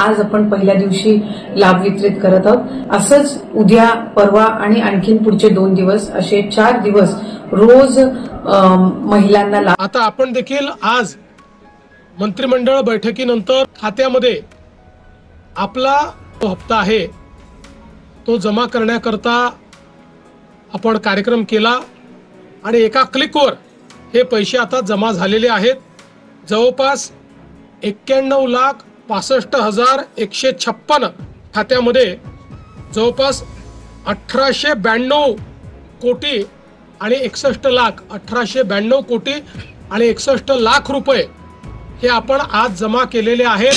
आज आपण पहिल्या दिवशी लाभ वितरित करत आहोत। असंच उद्या, परवा आणि आणखीन पुढचे 2 दिवस असे 4 दिवस रोज महिलांना लाभ। आता आपण देखील आज मंत्रिमंडळ बैठकीनंतर खात्यामध्ये आपला हप्ता आहे तो जमा करण्याकरता आपण कार्यक्रम केला आणि एका क्लिकवर हे पैसे आता जमा झालेले आहेत। जवळपास 91,65,156 खात्यामध्ये जवळपास 1892 कोटी आणि 61 लाख 1892 कोटी आणि 61 लाख रुपये हे आपण आज जमा केलेले आहेत।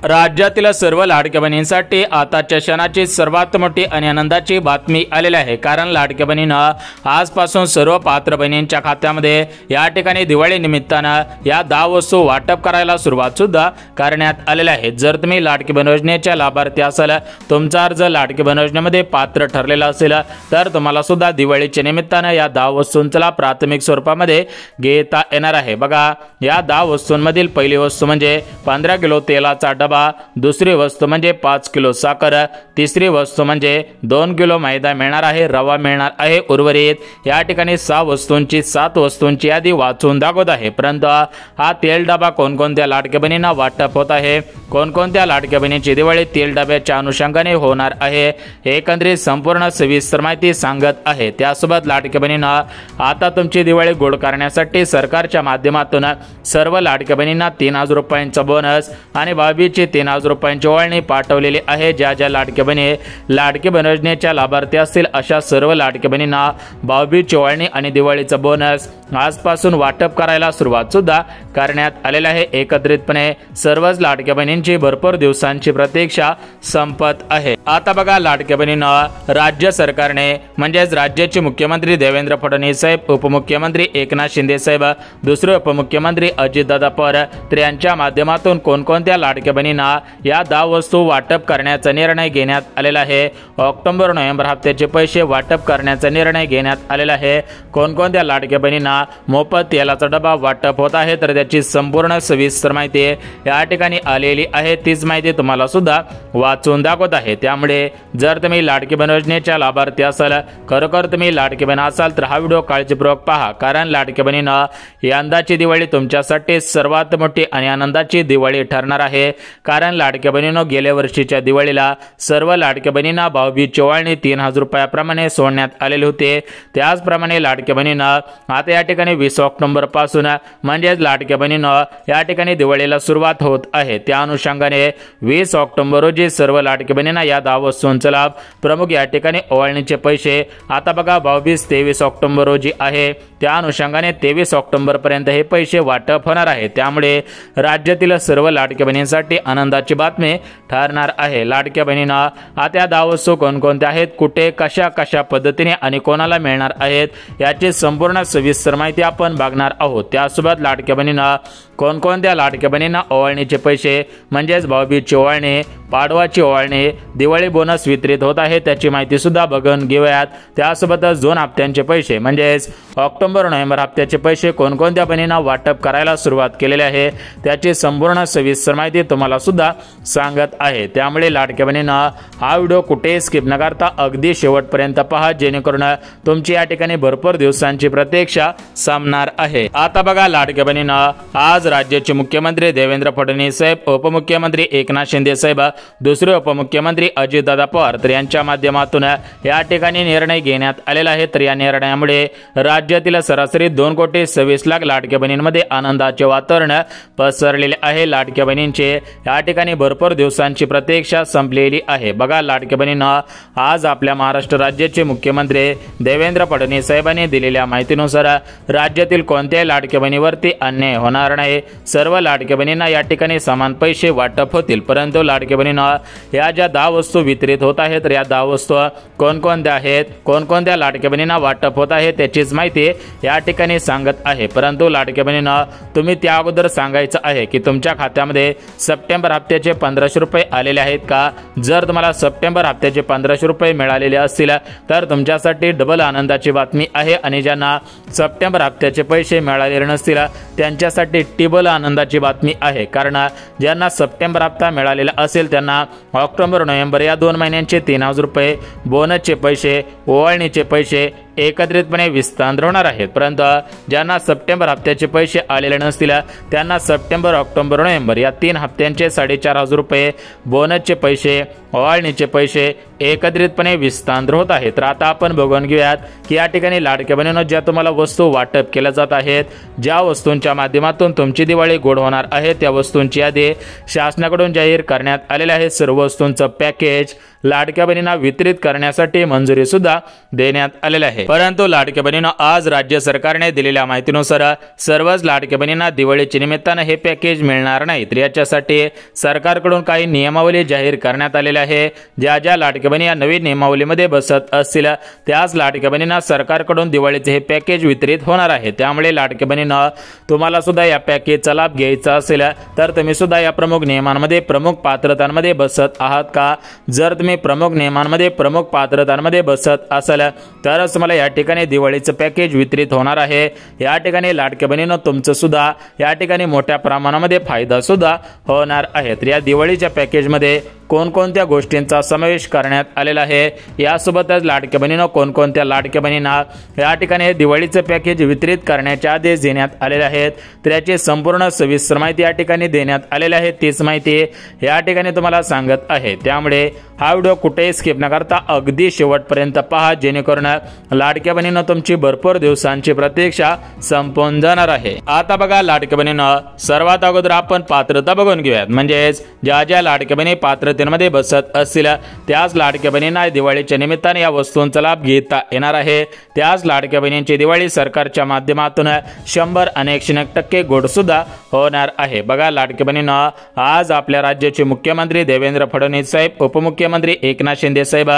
राज्यातील सर्व लाडक्या बहिणींसाठी आताच्या क्षणाची सर्वात मोठी आणि आनंदाची बातमी आलेली आहे। कारण लाडक्या बहिणींना आजपासून सर्व पात्र बहिणींच्या खात्यामध्ये या ठिकाणी दिवाळी निमित्तानं या 10 वस्तू वाटप करायला सुरुवात सुद्धा करण्यात आलेली आहे। जर तुम्ही लाडकी बहीण योजनेच्या लाभार्थी असाल, तुमचा अर्ज लाडकी बहीण योजनेमध्ये पात्र ठरलेला असेल, तर तुम्हाला सुद्धा दिवाळीच्या निमित्तानं या 10 वस्तूंचा प्राथमिक स्वरूपामध्ये घेता येणार आहे। बघा, या 10 वस्तूंमधील पहिली वस्तू म्हणजे 15 किलो तेलाचा डबा, दुसरी वस्तू म्हणजे 5 किलो साखर, तिसरी वस्तू म्हणजे 2 किलो मैदा मिळणार आहे, रवा मिळणार आहे। उर्वरित या ठिकाणी 7 वस्तूंची यादी वाचून दाखवत आहे। परंतु हा तेल डबा कोणकोणत्या लाडक्या बहिणींना वाटप होत आहे, कोणकोणत्या लाडक्या बहिणीची दिवाळी तेल डब्याच्या अनुषंगाने होणार आहे, एकंदरीत संपूर्ण सविस्तर माहिती सांगत आहे। त्यासोबत लाडक्या बहिणींना आता तुमची दिवाळी गोड करण्यासाठी सरकारच्या माध्यमातून सर्व लाडक्या बहिणींना 3000 रुपयांचा बोनस आणि 22ची 3000 रुपयांची ओवाळणी पाठवलेली आहे। ज्या लाडक्या बहिणी लाडकी बहीण योजनेच्या लाभार्थी असतील अशा सर्व लाडक्या बहिणींना 22ची ओवाळणी आणि दिवाळीचा बोनस आजपासून वाटप करायला सुरुवात सुद्धा करण्यात आलेली आहे। एकत्रितपणे सर्वच लाडक्या बहिणींची भरपूर दिवसांची प्रतीक्षा संपत आहे। आता बघा, लाडक्या बहिणींना राज्य सरकारने म्हणजेच राज्याचे मुख्यमंत्री देवेंद्र फडणवीस साहेब, उपमुख्यमंत्री एकनाथ शिंदे साहेब, दुसरे उपमुख्यमंत्री अजितदादा पवार तर यांच्या माध्यमातून कोणकोणत्या लाडक्या बहिणींना या 10 वस्तू वाटप करण्याचा निर्णय घेण्यात आलेला आहे। ऑक्टोबर-नोव्हेंबर हप्त्याचे पैसे वाटप करण्याचा निर्णय घेण्यात आलेला आहे। कोणकोणत्या लाडक्या बहिणींना मोफत तेलाचा डबा वाटप होत आहे तर त्याची संपूर्ण सविस्तर माहिती या ठिकाणी आलेली आहे। तीच माहिती तुम्हाला सुद्धा वाचून दाखवत आहे। त्यामुळे जर तुम्ही लाडकी बहीण योजनेच्या लाभार्थी असाल, खरोखर तुम्ही लाडकी बहीण असाल तर हा व्हिडिओ काळजीपूर्वक पहा। कारण लाडकी बहिणींना यंदाची दिवाळी तुमच्यासाठी सर्वात मोठी आणि आनंदाची दिवाळी ठरणार आहे। कारण लाडक्या बहिणींनो, गेल्या वर्षीच्या दिवाळीला सर्व लाडक्या बहिणींना भाऊबीजची ओवाळणी 3000 रुपयाप्रमाणे सोडण्यात आलेले होते। त्याचप्रमाणे लाडक्या बहिणींना आता या ठिकाणी 20 ऑक्टोबर पासून म्हणजेच लाडक्या बहिणींनो या ठिकाणी दिवाळीला सुरुवात होत आहे। त्या अनुषंगाने 20 ऑक्टोबर रोजी सर्व लाडक्या बहिणींना या 10 वस्तूंचा लाभ, प्रमुख या ठिकाणी ओवाळणीचे पैसे। आता बघा, भाऊबीज 23 ऑक्टोबर रोजी आहे, त्या अनुषंगाने 23 ऑक्टोबर पर्यंत हे पैसे वाटप होणार आहे। त्यामुळे राज्यातील सर्व लाडक्या बहिणींसाठी आनंदाची बातमी ठरणार आहे। लाडक्या बहिणींना आता या 10 वस्तू कोणकोणत्या आहेत, कुठे, कशा पद्धतीने आणि कोणाला मिळणार आहेत याची संपूर्ण सविस्तर माहिती आपण बघणार आहोत। त्यासोबत लाडक्या बहिणींना कोणकोणत्या लाडक्या बहिणींना ओवाळणीचे पैसे म्हणजेच भाऊबीजची ओवाळणी, पाडवाची ओवाळणी, दिवाळी बोनस वितरित होत आहे त्याची माहिती सुद्धा बघून घेऊयात। त्यासोबतच 2 हप्त्यांचे पैसे म्हणजेच ऑक्टोबर-नोव्हेंबर हप्त्याचे पैसे कोणकोणत्या बहिणींना वाटप करायला सुरुवात केलेली आहे त्याची संपूर्ण सविस्तर माहिती तुम्हाला सुद्धा सांगत आहे। त्यामुळे लाडक्या बहिणींना हा व्हिडिओ कुठे स्किप न करता अगदी शेवटपर्यंत पहा, जेणेकरून तुमची या ठिकाणी भरपूर दिवसांची प्रतीक्षा संपणार आहे। आता बघा, लाडक्या बहिणींना आज राज्याचे मुख्यमंत्री देवेंद्र फडणवीस साहेब, उपमुख्यमंत्री एकनाथ शिंदे साहेब, दुसरे उपमुख्यमंत्री अजितदादा पवार तर यांच्या माध्यमातून या ठिकाणी निर्णय घेण्यात आलेला आहे। तर या निर्णयामुळे राज्यातील सरासरी 2,26,00,000 लाडक्या बहिणींमध्ये आनंदाचे वातावरण पसरलेले आहे। लाडक्या बहिणींचे या ठिकाणी भरपूर दिवसांची प्रतीक्षा संपलेली आहे। बघा, लाडक्या बहिणींना आज आपल्या महाराष्ट्र राज्याचे मुख्यमंत्री देवेंद्र फडणवीस साहेबांनी दिलेल्या माहितीनुसार राज्यातील कोणत्याही लाडक्या बहिणीवरती अन्याय होणार नाही। सर्व लाडक्या बहिणींना या ठिकाणी समान पैसे वाटप होतील। परंतु लाडक्या बहिणींना या ज्या 10 वस्तू वितरित होत आहेत तर या 10 वस्तू कोणकोणत्या आहेत, कोणकोणत्या लाडक्या बहिणींना वाटप होत आहे त्याचीच माहिती या ठिकाणी सांगत आहे। परंतु लाडक्या बहिणींना तुम्ही त्या अगोदर सांगायचं आहे की तुमच्या खात्यामध्ये सप्टेंबर हप्त्याचे 1500 रुपये आलेले आहेत का। जर तुम्हाला सप्टेंबर हप्त्याचे 1500 रुपये मिळालेले असतील तर तुमच्यासाठी डबल आनंदाची बातमी आहे। आणि ज्यांना सप्टेंबर हप्त्याचे पैसे मिळालेले नसतील त्यांच्यासाठी टिबल आनंदाची बातमी आहे, कारण ज्यांना सप्टेंबर हप्ता मिळालेला असेल त्यांना ऑक्टोबर नोव्हेंबर या 2 महिन्यांचे 3000 रुपये बोनसचे पैसे, ओवाळणीचे पैसे एकत्रितपणे विस्तार होणार आहेत। परंतु ज्यांना सप्टेंबर हप्त्याचे पैसे आलेले नसतील त्यांना सप्टेंबर, ऑक्टोबर, नोव्हेंबर या 3 हप्त्यांचे 4500 रुपये बोनसचे पैसे, ओवाळणीचे पैसे एकत्रितपणे विस्तार होत आहेत। तर आता आपण बघून घेऊयात की या ठिकाणी लाडक्या बहिणींनो ज्या तुम्हाला वस्तू वाटप केल्या जात आहेत, ज्या वस्तूंच्या माध्यमातून तुमची दिवाळी गोड होणार आहे, त्या वस्तूंची यादी शासनाकडून जाहीर करण्यात आलेली आहे। सर्व वस्तूंचं पॅकेज लाडक्या बहिणींना वितरित करण्यासाठी मंजुरी सुद्धा देण्यात आलेली आहे। परंतु लाडक्या बहिणींनो आज राज्य सरकारने दिलेल्या माहितीनुसार सर्वच लाडक्या बहिणींना दिवाळीच्या निमित्ताने हे पॅकेज मिळणार नाही। तर याच्यासाठी सरकारकडून काही नियमावली जाहीर करण्यात आलेली आहे। ज्या ज्या लाडक्या बहिणी या नवीन नियमावलीमध्ये बसत असतील त्याच लाडक्या बहिणींना सरकारकडून दिवाळीचे हे पॅकेज वितरित होणार आहे। त्यामुळे लाडक्या बहिणींनो तुम्हाला सुद्धा या पॅकेजचा लाभ घ्यायचा असेल तर तुम्ही सुद्धा या प्रमुख नियमांमध्ये, प्रमुख पात्रतांमध्ये बसत आहात का? जर तुम्ही प्रमुख नियमांमध्ये, प्रमुख पात्रतांमध्ये बसत असाल तरच तुम्हाला या ठिकाणी दिवाळीचं पॅकेज वितरित होणार आहे। या ठिकाणी लाडक्या बहिणींनो तुमचं सुद्धा या ठिकाणी मोठ्या प्रमाणामध्ये फायदा सुद्धा होणार आहे। तर या दिवाळीच्या पॅकेजमध्ये कोणकोणत्या गोष्टींचा समावेश करण्यात आलेला आहे, यासोबतच लाडक्या बहिणींनो कोणकोणत्या लाडक्या बहिणींना या ठिकाणी दिवाळीचे पॅकेज वितरित करण्याचे आदेश देण्यात आलेले आहेत, तर याची संपूर्ण सविस्तर माहिती या ठिकाणी देण्यात आलेली आहे। तीच माहिती या ठिकाणी तुम्हाला सांगत आहे। त्यामुळे हा व्हिडिओ कुठेही स्किप न करता अगदी शेवटपर्यंत पहा, जेणेकरून लाडक्या बहिणींनो तुमची भरपूर दिवसांची प्रतीक्षा संपून जाणार आहे। आता बघा लाडक्या बहिणींनो सर्वात अगोदर आपण पात्रता बघून घेऊयात। म्हणजेच ज्या ज्या लाडक्या बहिणी पात्रतेमध्ये बसत असतील त्याच लाडक्या बहिणींना दिवाळीच्या निमित्ताने या वस्तूंचा लाभ घेता येणार आहे। त्याच लाडक्या बहिणींची दिवाळी सरकारच्या माध्यमातून 100 आणि 101% गोड सुद्धा होणार आहे। बघा लाडक्या बहिणींनो आज आपल्या राज्याचे मुख्यमंत्री देवेंद्र फडणवीस साहेब, उपमुख्यमंत्री एकनाथ शिंदे साहेब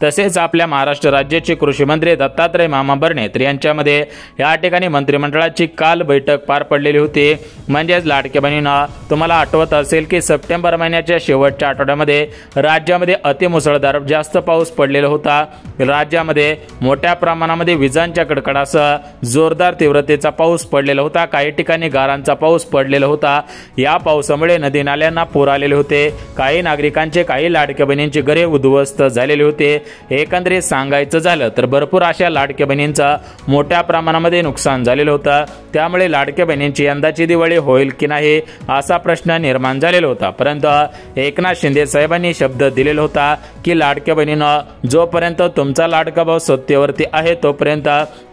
तसेच आपल्या महाराष्ट्र राज्याचे कृषी मंत्री दत्तात्रय मामा भरणे यांच्यामध्ये या ठिकाणी मंत्रिमंडळाची काल बैठक पार पडलेली होती। म्हणजेच लाडक्या बहिणींनो तुम्हाला आठवत असेल की सप्टेंबर महिन्याच्या शेवटच्या आठवड्यामध्ये राज्यामध्ये अतिमुसळधार जास्त पाऊस पडलेला होता। राज्यामध्ये मोठ्या प्रमाणामध्ये विजांच्या कडकडासह जोरदार तीव्रतेचा पाऊस पडलेला होता। काही ठिकाणी गारांचा पाऊस पडलेला होता। या पावसामुळे नदी नाल्यांना पूर आलेले होते। काही नागरिकांचे, काही लाडक्या बहिणींचे घरे उद्ध्वस्त झालेले होते। एकंदरीत सांगायचं झालं तर भरपूर अशा लाडक्या बहिणींचा मोठ्या प्रमाणामध्ये नुकसान झालेलं होतं। त्यामुळे लाडक्या बहिणींची यंदाची दिवाळी होईल की नाही असा प्रश्न निर्माण झालेला होता। परंतु एकनाथ शिंदे साहेबांनी शब्द दिलेला होता की लाडक्या बहिणींनो जोपर्यंत तुमचा लाडका भाऊ सत्तेवरती आहे तोपर्यंत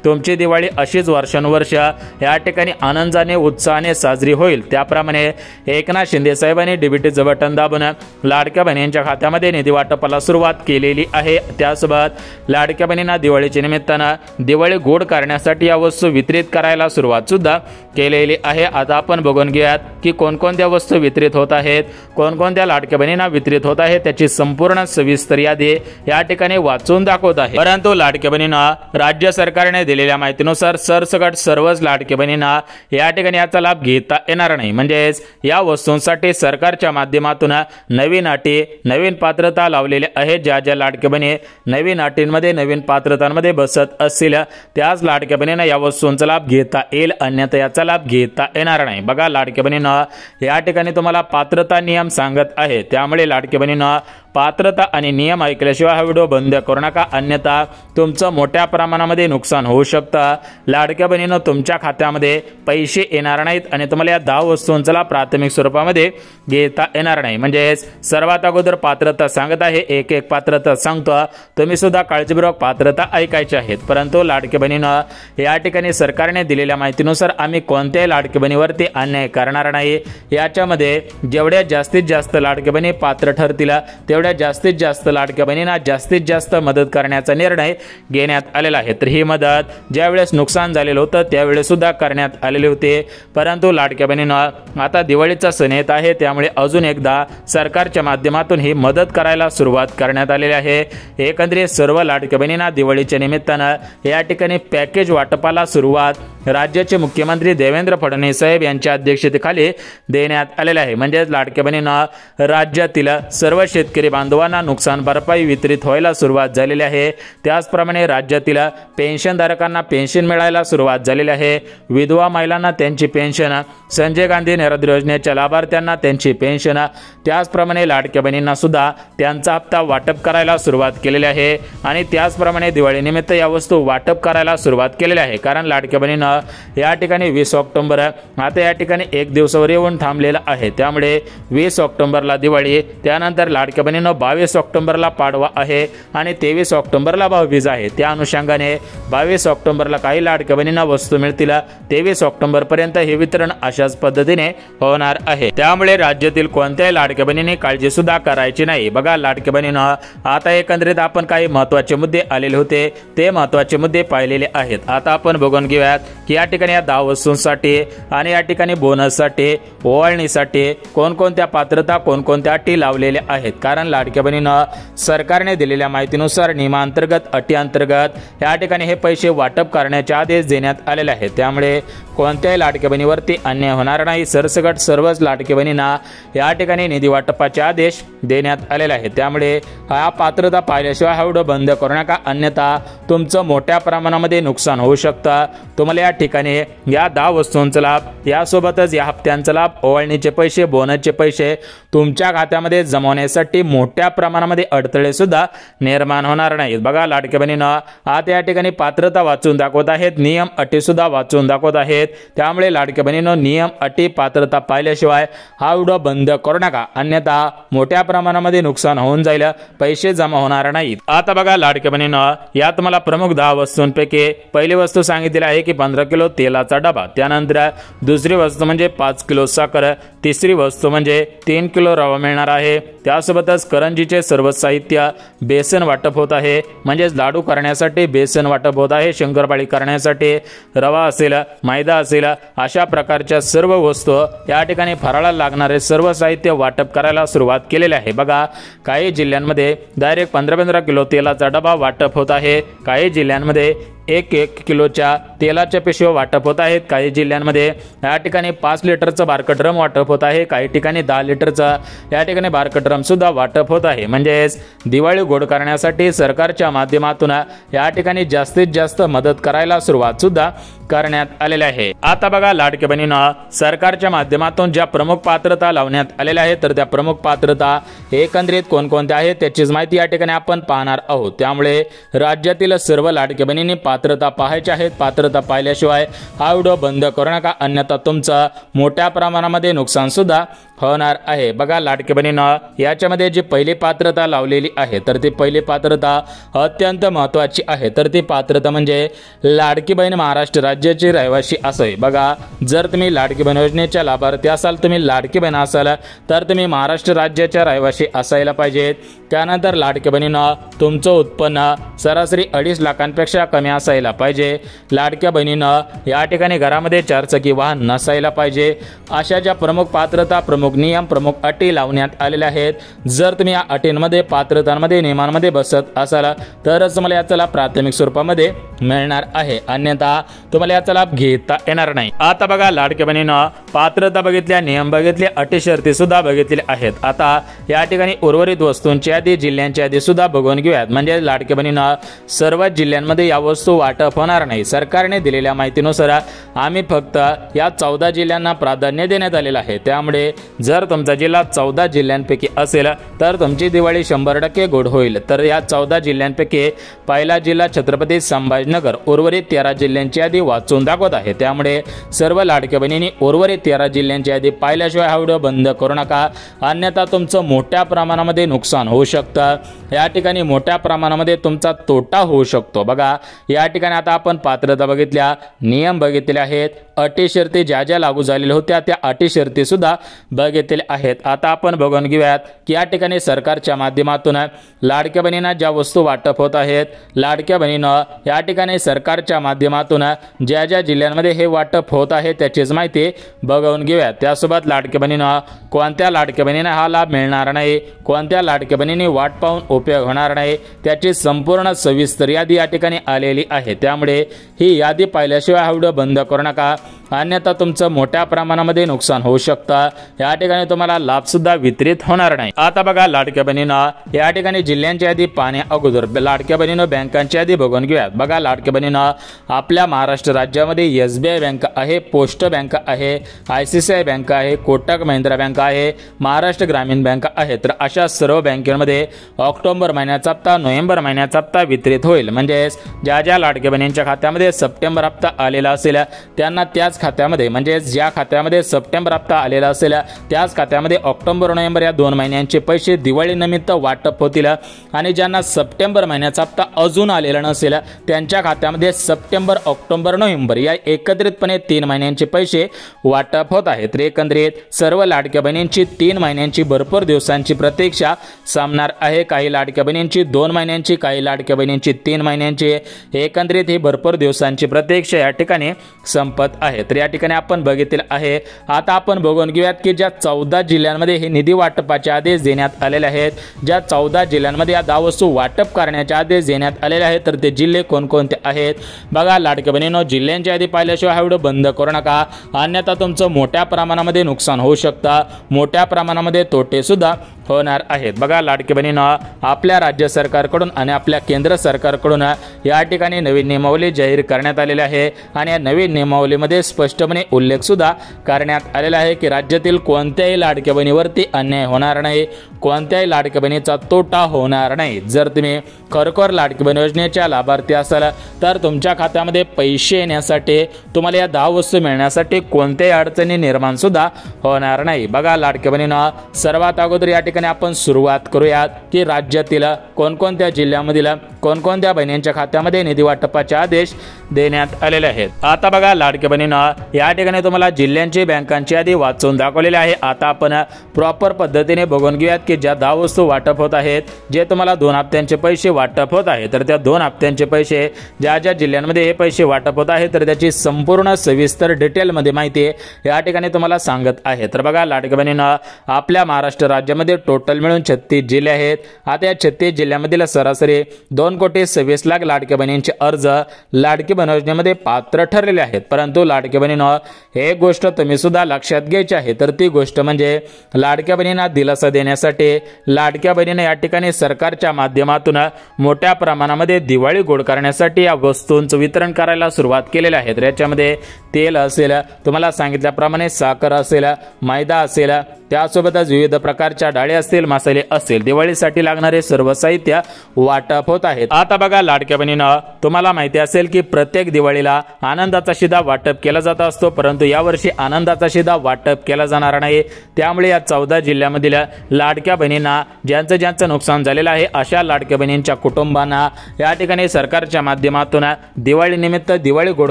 तुमची दिवाळी अशीच वर्षानुवर्ष या ठिकाणी आनंदाने, उत्साहाने साजरी होईल। त्याप्रमाणे एकनाथ शिंदे साहेबांनी डीबीटीचं बटन दाबून लाडक्या बहिणींच्या खात्यामध्ये निधी वाटपाला सुरुवात केलेली आहे। त्यासोबत लाडक्या बहिणींना दिवाळीच्या निमित्तानं दिवाळी गोड करण्यासाठी या वस्तू वितरित करायला सुरुवात सुद्धा केलेली आहे। आता आपण बघून घेऊयात की कोणकोणत्या वस्तू वितरित होत आहेत, कोणकोणत्या लाडक्या बहिणींना वितरित होत आहे, त्याची संपूर्ण सविस्तर यादी या ठिकाणी वाचून दाखवत आहे। परंतु लाडक्या बहिणींना राज्य सरकारने दिलेल्या माहितीनुसार सरसकट सर्वच लाडक्या बहिणींना या ठिकाणी याचा लाभ घेता येणार नाही। म्हणजेच या वस्तूंसाठी सरकारच्या माध्यमातून नवीन अटी, नवीन पात्रता लावलेल्या आहेत। ज्या ज्या लाडक्या बहिणी नवीन अटींमध्ये, नवीन पात्रतांमध्ये बसत असतील त्याच लाडक्या बहिणींना या वस्तूंचा लाभ घेता येईल, अन्यथा याचा लाभ घेता येणार नाही। बघा लाडक्या बहिणींना या ठिकाणी तुम्हाला पात्रता नियम सांगत आहे। त्यामुळे लाडक्या बहिणींना पात्रता आणि नियम ऐकल्याशिवाय हा व्हिडिओ बंद करू नका, अन्यथा तुमचं मोठ्या प्रमाणामध्ये नुकसान होऊ शकतं। लाडक्या बहिणींनो तुमच्या खात्यामध्ये पैसे येणार नाहीत आणि तुम्हाला या 10 वस्तूंचा लाभ प्राथमिक स्वरूपामध्ये घेता येणार नाही। म्हणजेच सर्वात अगोदर पात्रता सांगत आहे, एक एक पात्रता सांगतो, तुम्ही सुद्धा काळजीपूर्वक पात्रता ऐकायची आहेत। परंतु लाडक्या बहिणींनो या ठिकाणी सरकारने दिलेल्या माहितीनुसार आम्ही कोणत्याही लाडक्या बहिणीवरती अन्याय करणार नाही। याच्यामध्ये जेवढ्या जास्तीत जास्त लाडक्या बहिणी पात्र ठरतील तेवढ्या जास्तीत जास्त लाडक्या बहिणींना जास्तीत जास्त मदत करण्याचा निर्णय घेण्यात आलेला आहे। तर ही मदत ज्यावेळेस नुकसान झालेलं होतं त्यावेळेस सुद्धा करण्यात आलेले होते। परंतु लाडक्या बहिणींना आता दिवाळीचा सण येत आहे, त्यामुळे अजून एकदा सरकारच्या माध्यमातून ही मदत करायला सुरुवात करण्यात आलेली आहे। एकंदरीत सर्व लाडक्या बहिणींना दिवाळीच्या निमित्तानं या ठिकाणी पॅकेज वाटपाला सुरुवात राज्याचे मुख्यमंत्री देवेंद्र फडणवीस साहेब यांच्या अध्यक्षतेखाली देण्यात आलेले आहे। म्हणजेच लाडक्या बहिणींना राज्यातील सर्व शेतकरी बांधवांना नुकसान भरपाई वितरित व्हायला सुरुवात झालेली आहे। त्याचप्रमाणे राज्यातील पेन्शनधारकांना पेन्शन मिळायला सुरुवात झालेली आहे। विधवा महिलांना त्यांची पेन्शन, संजय गांधी निराधार योजनेच्या लाभार्थ्यांना त्यांची पेन्शन, त्याचप्रमाणे लाडक्या बहिणींना सुद्धा त्यांचा हप्ता वाटप करायला सुरुवात केलेली आहे। आणि त्याचप्रमाणे दिवाळीनिमित्त या वस्तू वाटप करायला सुरुवात केलेली आहे। कारण लाडक्या बहिणींना या ठिकाणी 20 ऑक्टोबर आता या ठिकाणी एक दिवसावर येऊन थांबलेला आहे। त्यामुळे 20 ऑक्टोबरला दिवाळी, त्यानंतर लाडक्या बहिणींना 22 ऑक्टोबरला पाडवा आहे आणि 23 ऑक्टोबरला भाऊबीज आहे। त्या अनुषंगाने 22 ऑक्टोबरला काही लाडक्या बहिणींना वस्तू मिळतील, 23 ऑक्टोबर पर्यंत हे वितरण अशाच पद्धतीने होणार आहे। त्यामुळे राज्यातील कोणत्याही लाडक्या बहिणींनी काळजी सुद्धा करायची नाही। बघा लाडक्या बहिणींना आता एकंदरीत आपण काही महत्त्वाचे मुद्दे आलेले होते, ते महत्त्वाचे मुद्दे पाहिलेले आहेत। आता आपण बघून घेऊयात की या ठिकाणी या 10 वस्तूंसाठी आणि या ठिकाणी बोनससाठी, ओवाळणीसाठी कोणकोणत्या पात्रता, कोणकोणत्या अटी लावलेल्या आहेत। कारण लाडक्या बहिणींना सरकारने दिलेल्या माहितीनुसार नियमांतर्गत, अटी अंतर्गत या ठिकाणी हे पैसे वाटप करण्याचे आदेश देण्यात आलेले आहेत। त्यामुळे कोणत्याही लाडक्या बहिणीवरती अन्याय होणार नाही। सरसकट सर्वच लाडक्या बहिणींना या ठिकाणी निधी वाटपाचे आदेश देण्यात आलेले आहेत। त्यामुळे हा पात्रता पाहिल्याशिवाय हा व्हिडिओ बंद करू नका, अन्यथा तुमचं मोठ्या प्रमाणामध्ये नुकसान होऊ शकतं। तुम्हाला या ठिकाणी या 10 वस्तूंचा लाभ, यासोबतच या हप्त्यांचा लाभ, ओवाळणीचे पैसे, बोनसचे पैसे तुमच्या खात्यामध्ये जमवण्यासाठी मोठ्या प्रमाणामध्ये अडथळे सुद्धा निर्माण होणार नाहीत। बघा लाडक्या बहिणींना आता या ठिकाणी पात्रता वाचून दाखवत आहेत, नियम अटी सुद्धा वाचून दाखवत आहेत। त्यामुळे लाडक्या बहिणींनो नियम अटी पात्रता पाहिल्याशिवाय हा व्हिडिओ बंद करू नका, अन्यथा मोठ्या प्रमाणामध्ये नुकसान होऊन जाईल, पैसे जमा होणार नाहीत। आता बघा लाडक्या बहिणींनो यात मला प्रमुख 10 वस्तूंपैकी पहिली वस्तू सांगितलेली आहे की 15 किलो तेलाचा डबा, त्यानंतर दुसरी वस्तू म्हणजे 5 किलो साखर, तिसरी वस्तू म्हणजे 3 किलो रवा मिळणार आहे। त्यासोबतच करंजीचे सर्व साहित्य, बेसन वाटप होत आहे, म्हणजेच लाडू करण्यासाठी बेसन वाटप होत आहे, शंकरपाळी करण्यासाठी रवा असेल, मैदा असेल, अशा प्रकारच्या सर्व वस्तू या ठिकाणी फराळाला लागणारे सर्व साहित्य वाटप करायला सुरुवात केलेली आहे। बघा काही जिल्ह्यांमध्ये डायरेक्ट 15-15 किलो तेलाचा डबा वाटप होत आहे, काही जिल्ह्यांमध्ये 1-1 किलोच्या तेलाच्या पिशव्या वाटप होत आहेत, काही जिल्ह्यांमध्ये या ठिकाणी 5 लिटरचं बारकं ड्रम वाटप होत आहे, काही ठिकाणी 10 लिटरचं या ठिकाणी बारकं ड्रम सुद्धा वाटप होत आहे। म्हणजेच दिवाळी गोड करण्यासाठी सरकारच्या माध्यमातून या ठिकाणी जास्तीत जास्त मदत करायला सुरुवात सुद्धा करण्यात आलेले आहे। आता बघा लाडक्या बहिणींना सरकारच्या माध्यमातून ज्या प्रमुख पात्रता लावण्यात आलेल्या आहेत, तर त्या प्रमुख पात्रता एकंदरीत कोणकोणत्या आहेत त्याचीच माहिती या ठिकाणी आपण पाहणार आहोत। त्यामुळे राज्यातील सर्व लाडक्या बहिणींनी पात्रता पाहायची आहेत, पात्रता पाहिल्याशिवाय हा व्हिडिओ बंद करू नका, अन्यथा तुमचं मोठ्या प्रमाणामध्ये नुकसान सुद्धा होणार आहे। बघा लाडक्या बहिणींना याच्यामध्ये जी पहिली पात्रता लावलेली आहे, तर ती पहिली पात्रता अत्यंत महत्त्वाची आहे। तर ती पात्रता म्हणजे लाडकी बहीण महाराष्ट्र राज्याची रहिवासी असावी। बघा जर तुम्ही लाडकी बहीण योजनेच्या लाभार्थी असाल, तुम्ही लाडकी बहीण असाल, तर तुम्ही महाराष्ट्र राज्याच्या रहिवासी असायला पाहिजेत। त्यानंतर लाडक्या बहिणींना तुमचं उत्पन्न सरासरी 2.5 लाखांपेक्षा कमी असायला पाहिजे। लाडक्या बहिणींना या ठिकाणी घरामध्ये 4 चाकी वाहन नसायला पाहिजे। अशा ज्या प्रमुख पात्रता, प्रमुख नियम, प्रमुख अटी लावण्यात आलेल्या आहेत। जर तुम्ही या अटींमध्ये, पात्रतांमध्ये, नियमांमध्ये बसत असाल तरच तुम्हाला याचा लाभ प्राथमिक स्वरूपामध्ये मिळणार आहे, अन्यथा तुम्हाला याचा लाभ घेता येणार नाही। आता बघा लाडक्या बहिणींना पात्रता बघितल्या, नियम बघितले, अटी शर्ती सुद्धा बघितले आहेत। आता या ठिकाणी उर्वरित वस्तूंची यादी, जिल्ह्यांची यादी सुद्धा बघून घेऊयात। म्हणजे लाडक्या बहिणींना सर्व जिल्ह्यांमध्ये या वस्तू वाटप होणार नाही। सरकारने दिलेल्या माहितीनुसार आम्ही फक्त या 14 जिल्ह्यांना प्राधान्य देण्यात आलेलं आहे। त्यामुळे जर तुमचा जिल्हा 14 जिल्ह्यांपैकी असेल तर तुमची दिवाळी 100% गोड होईल। तर या 14 जिल्ह्यांपैकी पहिला जिल्हा छत्रपती संभाजीनगर, उर्वरित 13 जिल्ह्यांची यादी वाचून दाखवत आहे। त्यामुळे सर्व लाडक्या बहिणींनी उर्वरित 13 जिल्ह्यांची यादी पाहिल्याशिवाय हा व्हिडिओ बंद करू नका, अन्यथा तुमचं मोठ्या प्रमाणामध्ये नुकसान होऊ शकतं। या ठिकाणी मोठ्या प्रमाणामध्ये तुमचा तोटा होऊ शकतो। बघा या ठिकाणी आता आपण पात्रता बघितल्या, नियम बघितले आहेत, अटी शर्ती ज्या ज्या लागू झालेल्या होत्या त्या अटी शर्ती सुद्धा बघितलेल्या आहेत। आता आपण बघून घेऊयात की या ठिकाणी सरकारच्या माध्यमातून लाडक्या बहिणींना ज्या वस्तू वाटप होत आहेत, लाडक्या बहिणींना या ठिकाणी सरकारच्या माध्यमातून ज्या ज्या जिल्ह्यांमध्ये हे वाटप होत आहे त्याचीच माहिती बघून घेऊयात। त्यासोबत लाडक्या बहिणींना कोणत्या लाडक्या बहिणींना हा लाभ मिळणार नाही, कोणत्या लाडक्या बहिणींनी वाट पाहून उपयोग होणार नाही त्याची संपूर्ण सविस्तर यादी या ठिकाणी आलेली आहे। त्यामुळे ही यादी पाहिल्याशिवाय हा व्हिडिओ बंद करू नका, अन्यथा तुमचं मोठ्या प्रमाणामध्ये नुकसान होऊ शकतं। या ठिकाणी तुम्हाला लाभ सुद्धा वितरित होणार नाही। आता बघा लाडक्या बहिणींना या ठिकाणी जिल्ह्यांची यादी पाहण्या अगोदर लाडक्या बहिणींना बँकांची यादी बघून घेऊयात। बघा लाडक्या बहिणींना आपल्या महाराष्ट्र राज्यामध्ये SBI बँक आहे, पोस्ट बँक आहे, ICICI बँक आहे, कोटक महिंद्रा बँक आहे, महाराष्ट्र ग्रामीण बँक आहे। तर अशा सर्व बँकेमध्ये ऑक्टोबर महिन्याचा हप्ता, नोव्हेंबर महिन्याचा हप्ता वितरित होईल। म्हणजे ज्या ज्या लाडक्या बहिणींच्या खात्यामध्ये सप्टेंबर हप्ता आलेला असेल त्यांना त्याच खात्यामध्ये, म्हणजे ज्या खात्यामध्ये सप्टेंबर हप्ता आलेला असेल त्याच खात्यामध्ये ऑक्टोबर नोव्हेंबर या 2 महिन्यांचे पैसे दिवाळीनिमित्त वाटप होतील आणि ज्यांना सप्टेंबर महिन्याचा हप्ता अजून आलेला नसेल त्यांच्या खात्यामध्ये सप्टेंबर, ऑक्टोबर, नोव्हेंबर या एकत्रितपणे 3 महिन्यांचे पैसे वाटप होत आहेत। तर एकंदरीत सर्व लाडक्या बहिणींची 3 महिन्यांची भरपूर दिवसांची प्रतीक्षा संपणार आहे। काही लाडक्या बहिणींची 2 महिन्यांची, काही लाडक्या बहिणींची 3 महिन्यांची, एकंदरीत ही भरपूर दिवसांची प्रतीक्षा या ठिकाणी संपत आहे। तर या ठिकाणी आपण बघितले आहे। आता आपण बघून घेऊयात की ज्या 14 जिल्ह्यांमध्ये हे निधी वाटपाचे आदेश देण्यात आलेले आहेत, ज्या 14 जिल्ह्यांमध्ये या 10 वस्तू वाटप करण्याचे आदेश देण्यात आलेले आहेत तर ते जिल्हे कोणकोणते आहेत बघा लाडक्या बहिणींनो, जिल्ह्यांची यादी पाहिल्याशिवाय हा व्हिडिओ बंद करू नका, अन्यथा तुमचं मोठ्या प्रमाणामध्ये नुकसान होऊ शकतं, मोठ्या प्रमाणामध्ये तोटे सुद्धा होणार आहेत। बघा लाडक्या बहिणींनो, आपल्या राज्य सरकारकडून आणि आपल्या केंद्र सरकारकडून या ठिकाणी नवीन नियमावली जाहीर करण्यात आलेली आहे आणि या नवीन नियमावलीमध्ये स्पष्टपणे उल्लेख सुद्धा करण्यात आलेला आहे की राज्यातील कोणत्याही लाडक्या बहिणीवरती अन्याय होणार नाही, कोणत्याही लाडक्या बहिणीचा तोटा होणार नाही। जर तुम्ही खरोखर लाडकी बहीण योजनेच्या लाभार्थी असाल तर तुमच्या खात्यामध्ये पैसे येण्यासाठी, तुम्हाला या 10 वस्तू मिळण्यासाठी कोणत्याही अडचणी निर्माण सुद्धा होणार नाही। बघा लाडक्या बहिणींनो, सर्वात अगोदर या ठिकाणी आपण सुरुवात करूयात की राज्यातील कोणकोणत्या जिल्ह्यामधील कोणकोणत्या बहिणींच्या खात्यामध्ये निधी वाटपाचे आदेश देण्यात आलेले आहेत। आता बघा लाडक्या बहिणींनो, या ठिकाणी तुम्हाला जिल्ह्यांची, बँकांची यादी वाचून दाखवलेली आहे। आता आपण प्रॉपर पद्धतीने बघून घेऊयात की ज्या 10 वस्तू वाटप होत आहेत, जे तुम्हाला 2 हप्त्यांचे पैसे वाटप होत आहेत, तर त्या 2 हप्त्यांचे पैसे ज्या ज्या जिल्ह्यांमध्ये हे पैसे वाटप होत आहेत तर त्याची संपूर्ण सविस्तर डिटेलमध्ये माहिती या ठिकाणी तुम्हाला सांगत आहे। तर बघा लाडक्या बहिणींनो, आपल्या महाराष्ट्र राज्यामध्ये टोटल मिळून 36 जिल्हे आहेत। आता या 36 जिल्ह्यांमधील सरासरी 2,26,00,000 लाडक्या बहिणींचे अर्ज लाडकी बहीण योजनेमध्ये पात्र ठरलेले आहेत। परंतु लाडक्या बहिणींनो, एक गोष्ट तुम्ही सुद्धा लक्षात घ्यायची आहे, तर ती गोष्ट म्हणजे लाडक्या बहिणींना दिलासा देण्यासाठी लाडक्या बहिणींना या ठिकाणी सरकारच्या माध्यमातून मोठ्या प्रमाणामध्ये दिवाळी गोड करण्यासाठी या वस्तूंचं वितरण करायला सुरुवात केलेली आहे। तर याच्यामध्ये तेल असेल, तुम्हाला सांगितल्याप्रमाणे साखर असेल, मैदा असेल, त्यासोबतच विविध प्रकारच्या डाळी असतील, मसाले असतील, दिवाळीसाठी लागणारे सर्व साहित्य वाटप होत आहेत। आता बघा लाडक्या बहिणींनो, तुम्हाला माहिती असेल की प्रत्येक दिवाळीला आनंदाचा शिधा वाटप केला जात असतो, परंतु यावर्षी आनंदाचा शिधा वाटप केला जाणार नाही। त्यामुळे या 14 जिल्ह्यामधील लाडक्या बहिणींना ज्यांचं नुकसान झालेलं आहे अशा लाडक्या बहिणींच्या कुटुंबांना या ठिकाणी सरकारच्या माध्यमातून दिवाळी निमित्त दिवाळी गोड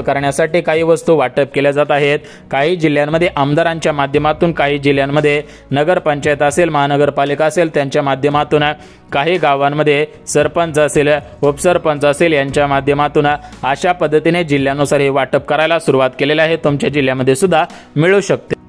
करण्यासाठी काही वस्तू वाटप केल्या जात आहेत। काही जिल्ह्यांमध्ये आमदारांच्या माध्यमातून, काही जिल्ह्यांमध्ये नगरपंचायत असेल, महानगरपालिका असेल त्यांच्या माध्यमातून, काही गावांमध्ये सरपंच असेल, उपसरपंच असेल यांच्या माध्यमातून अशा पद्धतीने जिल्ह्यानुसार हे वाटप करायला सुरुवात केलेली आहे। तुमच्या जिल्ह्यामध्ये सुद्धा मिळू शकते।